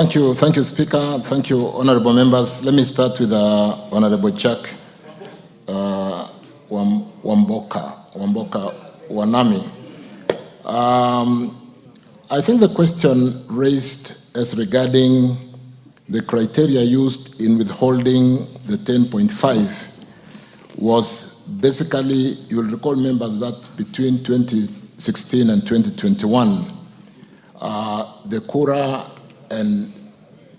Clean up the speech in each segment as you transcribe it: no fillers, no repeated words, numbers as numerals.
Thank you, Speaker. Thank you, honorable members. Let me start with Honorable Chuck Wamboka Wanami. I think the question raised as regarding the criteria used in withholding the 10.5 was basically, you'll recall, members, that between 2016 and 2021, the Kura and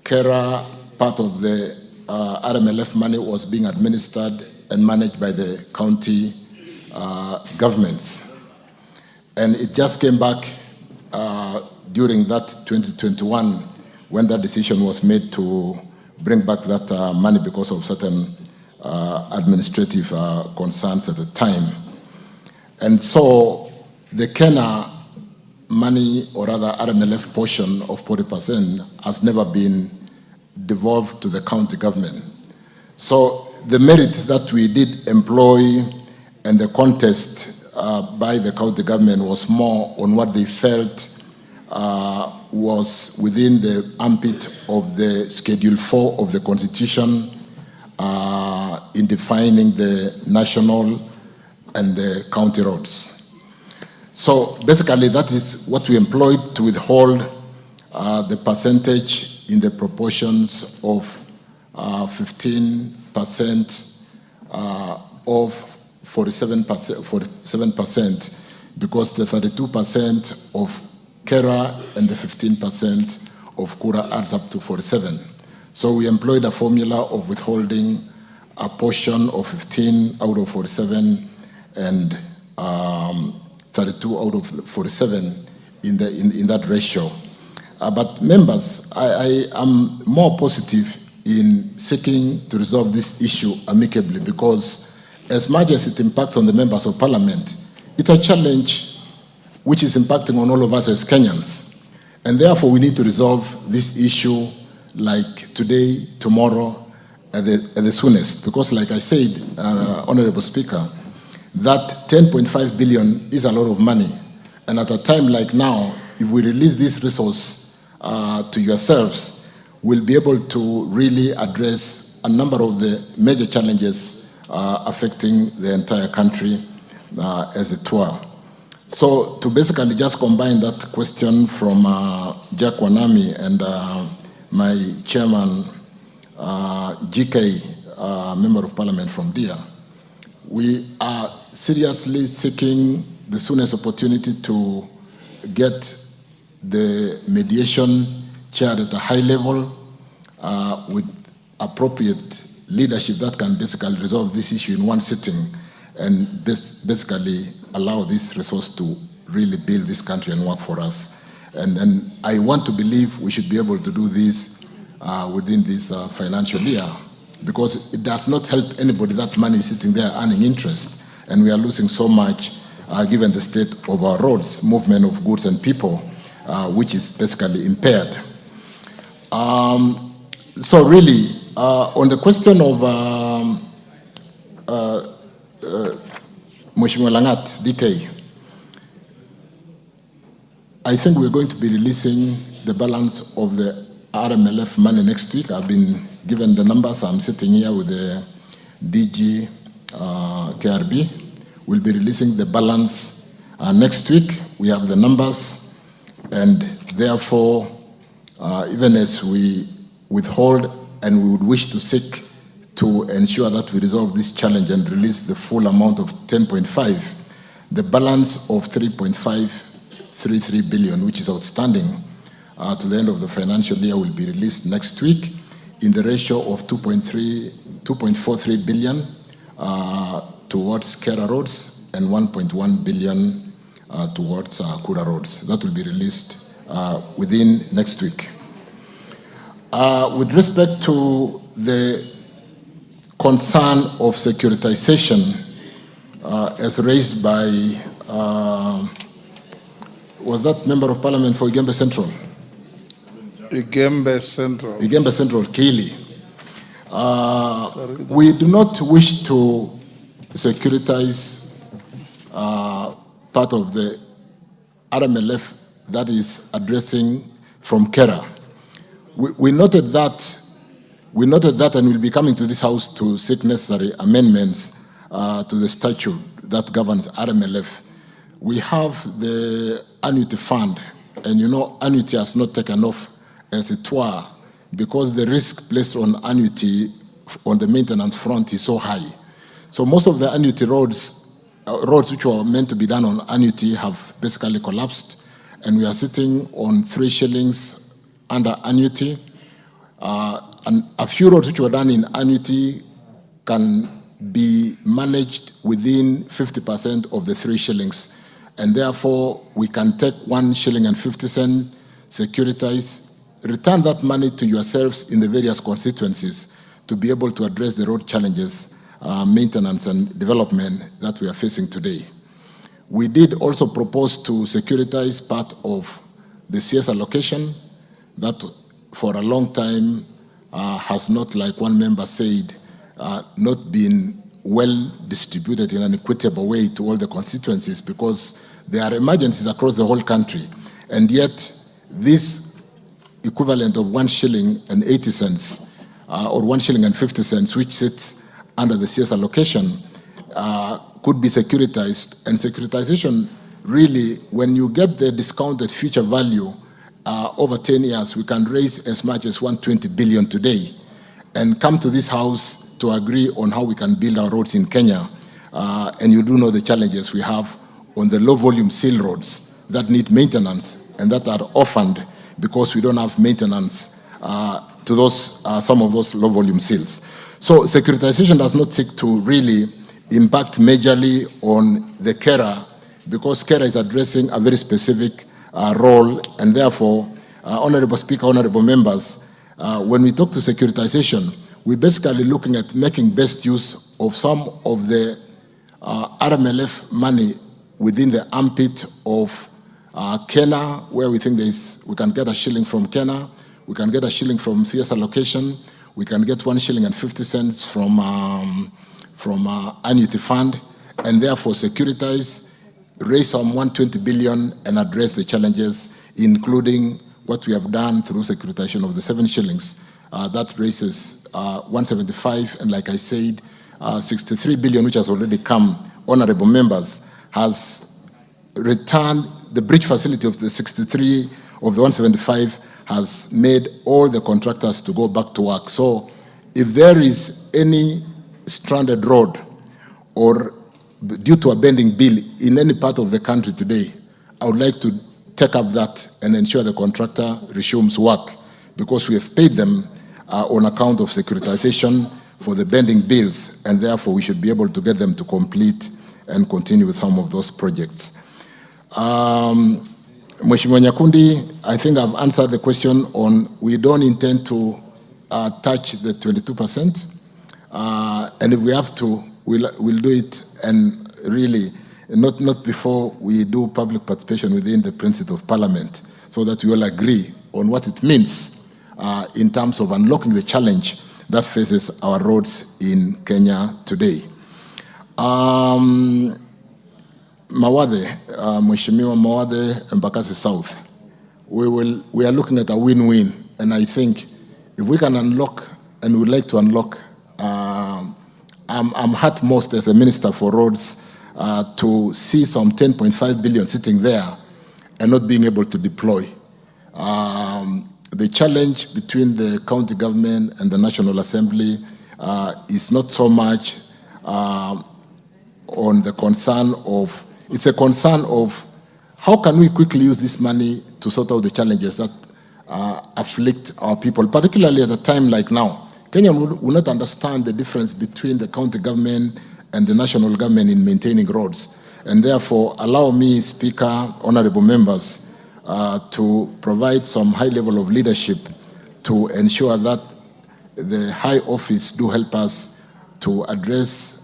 Kera part of the RMLF money was being administered and managed by the county governments. And it just came back during that 2021 when that decision was made to bring back that money because of certain administrative concerns at the time. And so the Kenya money, or rather RMLF portion of 40%, has never been devolved to the county government. So the merit that we did employ and the contest by the county government was more on what they felt was within the ambit of the Schedule 4 of the Constitution in defining the national and the county roads. So basically that is what we employed to withhold the percentage in the proportions of 15% of 47%, because the 32% of Kera and the 15% of Kura adds up to 47. So we employed a formula of withholding a portion of 15 out of 47 and 32 out of 47 in that ratio. But members, I am more positive in seeking to resolve this issue amicably, because as much as it impacts on the members of parliament, it's a challenge which is impacting on all of us as Kenyans. And therefore we need to resolve this issue like today, tomorrow, at the soonest. Because like I said, Honorable Speaker, that 10.5 billion is a lot of money. And at a time like now, if we release this resource to yourselves, we'll be able to really address a number of the major challenges affecting the entire country as it were. So to basically just combine that question from Jack Wanami and my chairman, GK, Member of Parliament from DIA, we are seriously seeking the soonest opportunity to get the mediation chaired at a high level with appropriate leadership that can basically resolve this issue in one sitting and basically allow this resource to really build this country and work for us. And I want to believe we should be able to do this within this financial year, because it does not help anybody that money is sitting there earning interest, and we are losing so much given the state of our roads, movement of goods and people, which is basically impaired. So really, on the question of Mheshimiwa Langat, DK, I think we're going to be releasing the balance of the RMLF money next week. I've been given the numbers. I'm sitting here with the DG KRB. We'll be releasing the balance next week. We have the numbers, and therefore, even as we withhold and we would wish to seek to ensure that we resolve this challenge and release the full amount of 10.5, the balance of 3.533 billion, which is outstanding to the end of the financial year, will be released next week in the ratio of 2.43 billion towards Kera roads and 1.1 billion towards Kura roads. That will be released within next week. With respect to the concern of securitization as raised by, was that Member of Parliament for Igembe Central? Igembe Central. Igembe Central, Kili. We do not wish to securitize part of the RMLF that is addressing from Kera. we noted that, and we'll be coming to this house to seek necessary amendments to the statute that governs RMLF. We have the annuity fund, and you know, annuity has not taken off as it were, because the risk placed on annuity on the maintenance front is so high. So most of the annuity roads which were meant to be done on annuity have basically collapsed, and we are sitting on 3 shillings under annuity. And a few roads which were done in annuity can be managed within 50% of the 3 shillings. And therefore, we can take 1 shilling and 50 cents, securitize, return that money to yourselves in the various constituencies to be able to address the road challenges, maintenance and development that we are facing today. We did also propose to securitize part of the CS allocation that for a long time has not, like one member said, not been well distributed in an equitable way to all the constituencies, because there are emergencies across the whole country. And yet, this equivalent of 1 shilling and 80 cents or 1 shilling and 50 cents, which sits under the CS allocation, could be securitized. And securitization, really, when you get the discounted future value over 10 years, we can raise as much as 120 billion today and come to this house to agree on how we can build our roads in Kenya. And you do know the challenges we have on the low volume seal roads that need maintenance and that are orphaned because we don't have maintenance to those some of those low volume seals. So securitization does not seek to really impact majorly on the carer, because carer is addressing a very specific role, and therefore, Honorable Speaker, Honorable Members, when we talk to securitization, we're basically looking at making best use of some of the RMLF money within the armpit of Kenya, where we think we can get a shilling from Kenya, we can get a shilling from CS allocation, we can get 1 shilling and 50 cents from annuity fund, and therefore securitize, raise some 120 billion and address the challenges, including what we have done through securitization of the 7 shillings. That raises 175, and like I said, 63 billion, which has already come. Honorable members, has returned the bridge facility of the 63 of the 175 has made all the contractors to go back to work. So if there is any stranded road or due to a bending bill in any part of the country today, I would like to take up that and ensure the contractor resumes work, because we have paid them on account of securitization for the bending bills, and therefore we should be able to get them to complete and continue with some of those projects. Mheshimiwa Nyakundi, I think I've answered the question on we don't intend to touch the 22%, and if we have to, we'll do it, and really not before we do public participation within the principle of Parliament, so that we all agree on what it means in terms of unlocking the challenge that faces our roads in Kenya today. Mawade, Mheshimiwa Mawade, Embakasi South, we are looking at a win-win, and I think if we can unlock, and we'd like to unlock, I'm hurt most as a Minister for Roads to see some 10.5 billion sitting there and not being able to deploy. The challenge between the county government and the National Assembly is not so much on the concern of, it's a concern of how can we quickly use this money to sort out the challenges that afflict our people, particularly at a time like now. Kenya will not understand the difference between the county government and the national government in maintaining roads. And therefore, allow me, Speaker, honorable members, to provide some high level of leadership to ensure that the high office do help us to address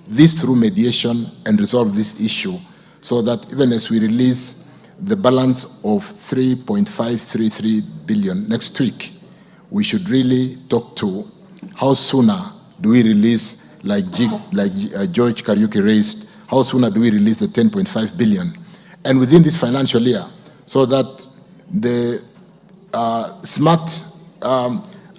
this through mediation and resolve this issue, so that even as we release the balance of 3.533 billion next week, we should really talk to how sooner do we release, like George Kariuki raised, how sooner do we release the 10.5 billion? And within this financial year, so that the smart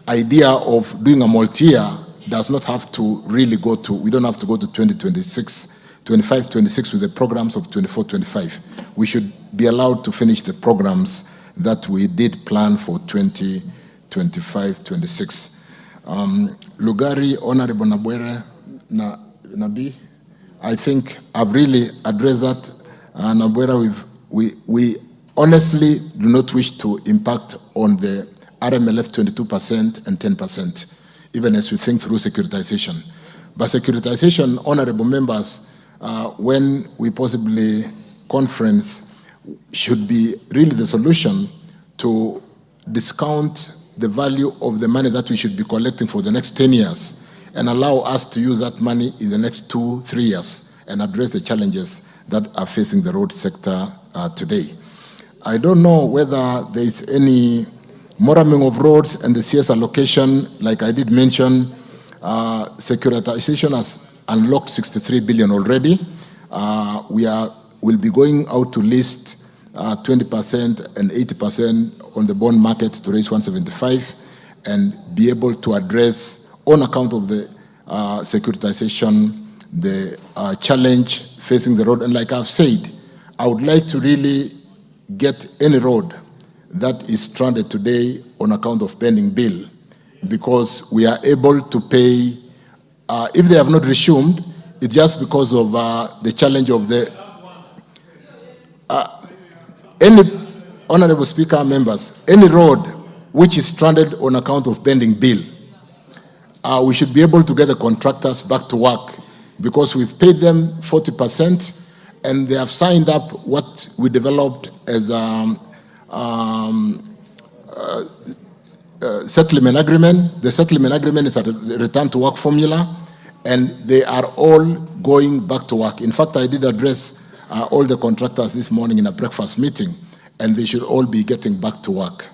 idea of doing a multi-year does not have to really go to, we don't have to go to 2026, 25, 26 with the programs of 24, 25. We should be allowed to finish the programs that we did plan for 2025, 26. Lugari, Honorable Nabwere, Nabi, I think I've really addressed that. Nabwera, we honestly do not wish to impact on the RMLF 22% and 10%, even as we think through securitization. But securitization, honorable members, when we possibly conference, should be really the solution to discount the value of the money that we should be collecting for the next 10 years and allow us to use that money in the next 2-3 years and address the challenges that are facing the road sector today. I don't know whether there is any moramming of roads and the CS allocation. Like I did mention, securitization has unlocked 63 billion already. We'll be going out to list 20% and 80% on the bond market to raise 175 and be able to address, on account of the securitization, the challenge facing the road. And like I've said, I would like to really get any road that is stranded today on account of pending bill, because we are able to pay, if they have not resumed, it's just because of the challenge of the, any honorable speaker, members, any road which is stranded on account of pending bill, we should be able to get the contractors back to work, because we've paid them 40% and they have signed up what we developed as settlement agreement. The settlement agreement is a return to work formula, and they are all going back to work. In fact, I did address all the contractors this morning in a breakfast meeting, and they should all be getting back to work.